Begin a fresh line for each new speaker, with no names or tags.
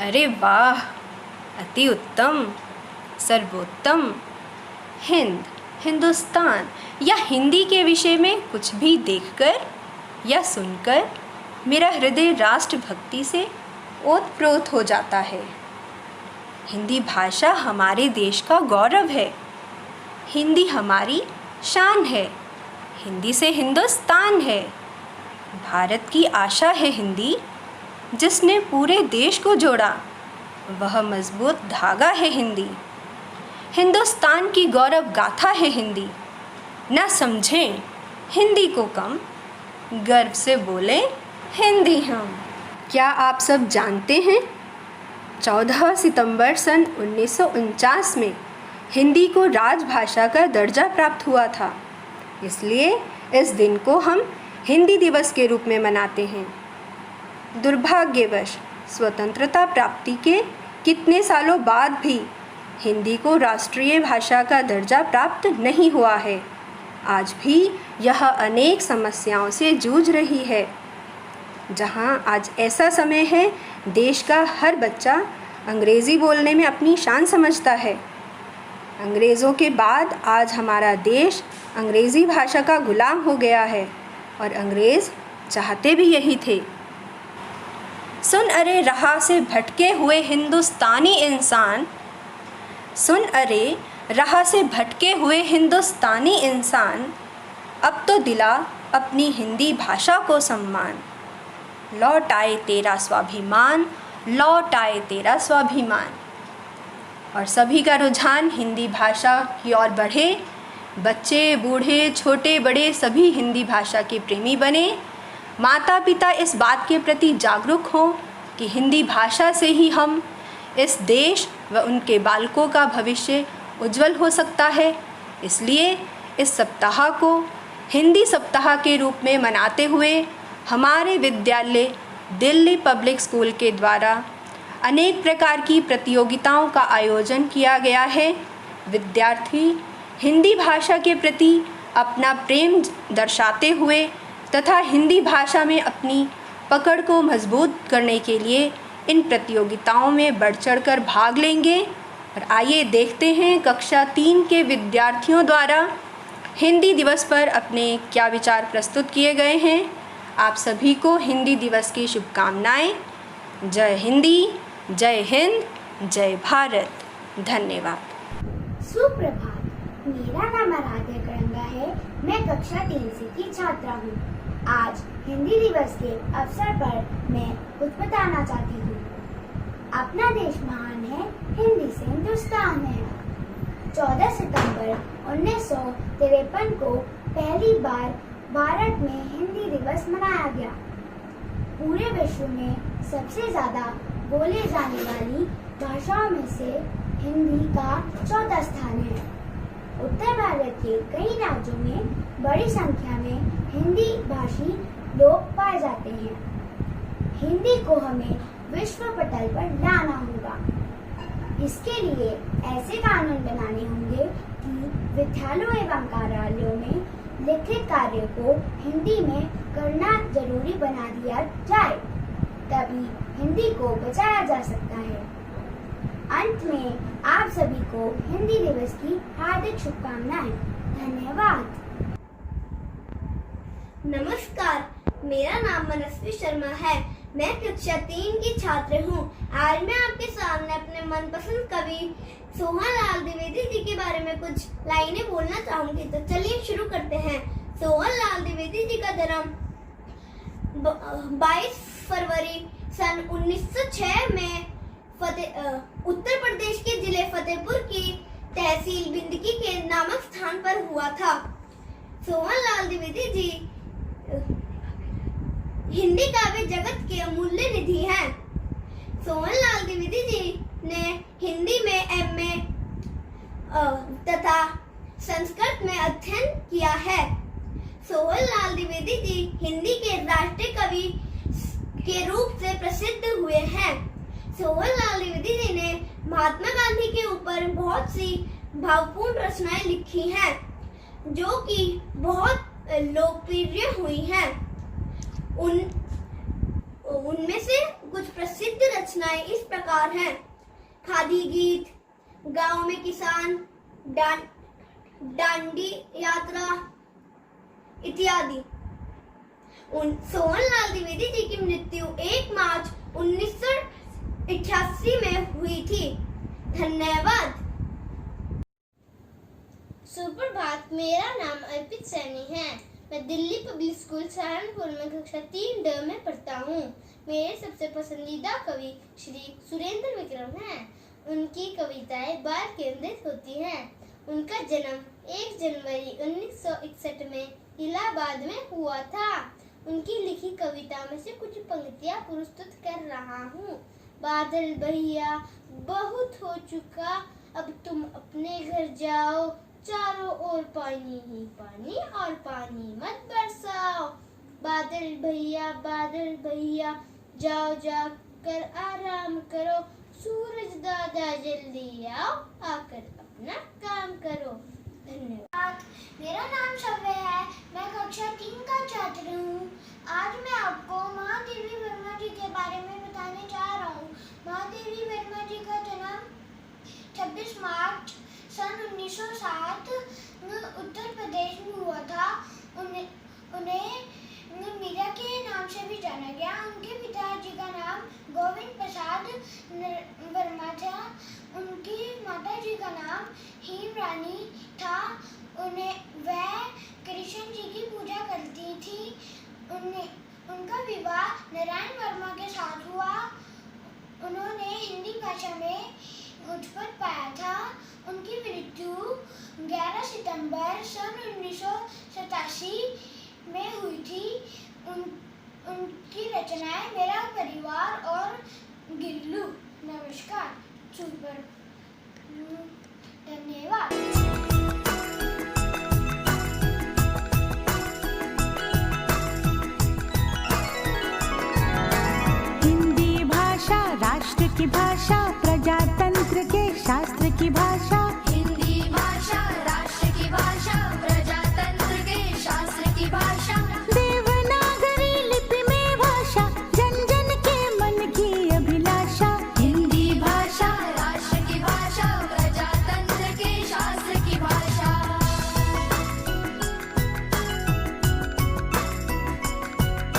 अरे वाह, अति उत्तम, सर्वोत्तम। हिंद, हिंदुस्तान या हिंदी के विषय में कुछ भी देखकर या सुनकर मेरा हृदय राष्ट्रभक्ति से ओतप्रोत हो जाता है। हिंदी भाषा हमारे देश का गौरव है। हिंदी हमारी शान है। हिंदी से हिंदुस्तान है। भारत की आशा है हिंदी, जिसने पूरे देश को जोड़ा। वह मजबूत धागा है हिंदी। हिंदुस्तान की गौरव गाथा है हिंदी। न समझें हिंदी को कम, गर्व से बोलें हिंदी हम। क्या आप सब जानते हैं 14 सितंबर सन 1949 में हिंदी को राजभाषा का दर्जा प्राप्त हुआ था। इसलिए इस दिन को हम हिंदी दिवस के रूप में मनाते हैं। दुर्भाग्यवश स्वतंत्रता प्राप्ति के कितने सालों बाद भी हिंदी को राष्ट्रीय भाषा का दर्जा प्राप्त नहीं हुआ है। आज भी यह अनेक समस्याओं से जूझ रही है। जहां आज ऐसा समय है, देश का हर बच्चा अंग्रेज़ी बोलने में अपनी शान समझता है। अंग्रेज़ों के बाद आज हमारा देश अंग्रेज़ी भाषा का गुलाम हो गया है और अंग्रेज़ चाहते भी यही थे। सुन अरे राह से भटके हुए हिंदुस्तानी इंसान, सुन अरे राह से भटके हुए हिंदुस्तानी इंसान, अब तो दिला अपनी हिंदी भाषा को सम्मान। लौट आए तेरा स्वाभिमान, लौट आए तेरा स्वाभिमान। और सभी का रुझान हिंदी भाषा की ओर बढ़े। बच्चे, बूढ़े, छोटे बड़े सभी हिंदी भाषा के प्रेमी बने। माता पिता इस बात के प्रति जागरूक हों कि हिंदी भाषा से ही हम इस देश व उनके बालकों का भविष्य उज्जवल हो सकता है। इसलिए इस सप्ताह को हिंदी सप्ताह के रूप में मनाते हुए हमारे विद्यालय दिल्ली पब्लिक स्कूल के द्वारा अनेक प्रकार की प्रतियोगिताओं का आयोजन किया गया है। विद्यार्थी हिंदी भाषा के प्रति अपना प्रेम दर्शाते हुए तथा हिंदी भाषा में अपनी पकड़ को मजबूत करने के लिए इन प्रतियोगिताओं में बढ़ चढ़कर भाग लेंगे। और आइए देखते हैं कक्षा 3 के विद्यार्थियों द्वारा हिंदी दिवस पर अपने क्या विचार प्रस्तुत किए गए हैं। आप सभी को हिंदी दिवस की शुभकामनाएं। जय हिंदी, जय हिंद, जय भारत। धन्यवाद।
सुप्रभात, मेरा नाम आराध्या करंगा है। मैं कक्षा 3 C की छात्रा हूँ। आज हिंदी दिवस के अवसर पर मैं कुछ बताना चाहती हूँ। अपना देश महान है, हिंदी से हिंदुस्तान है। 14 सितंबर 1953 को पहली बार भारत में हिंदी दिवस मनाया गया। पूरे विश्व में सबसे ज्यादा बोले जाने वाली भाषाओं में से हिंदी का चौथा स्थान है। उत्तर भारत के कई राज्यों में बड़ी संख्या में हिंदी भाषी लोग पाए जाते हैं। हिंदी को हमें विश्व पटल पर लाना होगा। इसके लिए ऐसे कानून बनाने होंगे कि विद्यालयों एवं कार्यालयों में लिखित कार्य को हिंदी में करना जरूरी बना दिया जाए, तभी हिंदी को बचाया जा सकता है। अंत में आप सभी को हिंदी दिवस की हार्दिक शुभकामनाएं। धन्यवाद।
नमस्कार, मेरा नाम मनस्वी शर्मा है। मैं कक्षा 3 की छात्र हूँ। आज मैं आपके सामने अपने मनपसंद कवि सोहनलाल द्विवेदी जी के बारे में कुछ लाइनें बोलना चाहूंगी। तो चलिए शुरू करते हैं। सोहनलाल द्विवेदी जी का जन्म 22 फरवरी सन 1906 में उत्तर प्रदेश के जिले फतेहपुर की तहसील बिंदकी के नामक स्थान पर हुआ था। सोहनलाल द्विवेदी जी हिंदी काव्य जगत के अमूल्य निधि हैं। सोहनलाल द्विवेदी जी ने हिंदी में MA तथा संस्कृत में अध्ययन किया है। सोहनलाल द्विवेदी जी हिंदी के राष्ट्रीय कवि के रूप से प्रसिद्ध हुए हैं। सोहनलाल द्विवेदी जी ने महात्मा गांधी के ऊपर बहुत सी भावपूर्ण रचनाएं लिखी हैं, जो कि बहुत लोकप्रिय हुई हैं। उनमें से कुछ प्रसिद्ध रचनाएं इस प्रकार हैं: खादी गीत, गांव में किसान, डांडी यात्रा इत्यादि। सोहनलाल द्विवेदी जी की मृत्यु 1 मार्च 1988 में हुई थी। धन्यवाद।
सुप्रभात, मेरा नाम अर्पित सैनी है। मैं दिल्ली पब्लिक स्कूल सहारनपुर में कक्षा 3D में पढ़ता हूँ। मेरे सबसे पसंदीदा कवि श्री सुरेंद्र विक्रम हैं। उनकी कविताएं बाल केंद्रित होती हैं। उनका जन्म 1 जनवरी 1961 में इलाहाबाद में हुआ था। उनकी लिखी कविता में से कुछ पंक्तियां प्रस्तुत कर रहा हूँ। बादल भैया बहुत हो चुका, अब तुम अपने घर जाओ, चारों ओर पानी ही पानी और पानी मत बरसाओ। बादल भैया जाओ जाकर आराम करो, सूरज दादा जल्दी आओ, आकर अपना काम करो। धन्यवाद।
मेरा नाम शव्य है। मैं कक्षा 3 का छात्र हूँ। आज मैं आपको महादेवी वर्मा जी के बारे में बताने जा रहा हूँ। महादेवी वर्मा जी का जन्म 26 मार्च सन 1907 उत्तर प्रदेश में हुआ था। उन्हें मीरा के नाम से भी जाना गया। उनके पिताजी का नाम गोविंद प्रसाद वर्मा था। उनकी माताजी का नाम हीम रानी था। वह कृष्ण जी की पूजा करती थी। उनका विवाह नारायण वर्मा के साथ हुआ। उन्होंने हिंदी भाषा में उत्पत्ति पाया था। उनकी मृत्यु 11 सितंबर सन 1987 में हुई थी। उनकी रचनाएं मेरा परिवार और गिल्लू। नमस्कार। धन्यवाद।
हिंदी भाषा राष्ट्र की भाषा, प्रजातंत्र के शास्त्र की भाषा।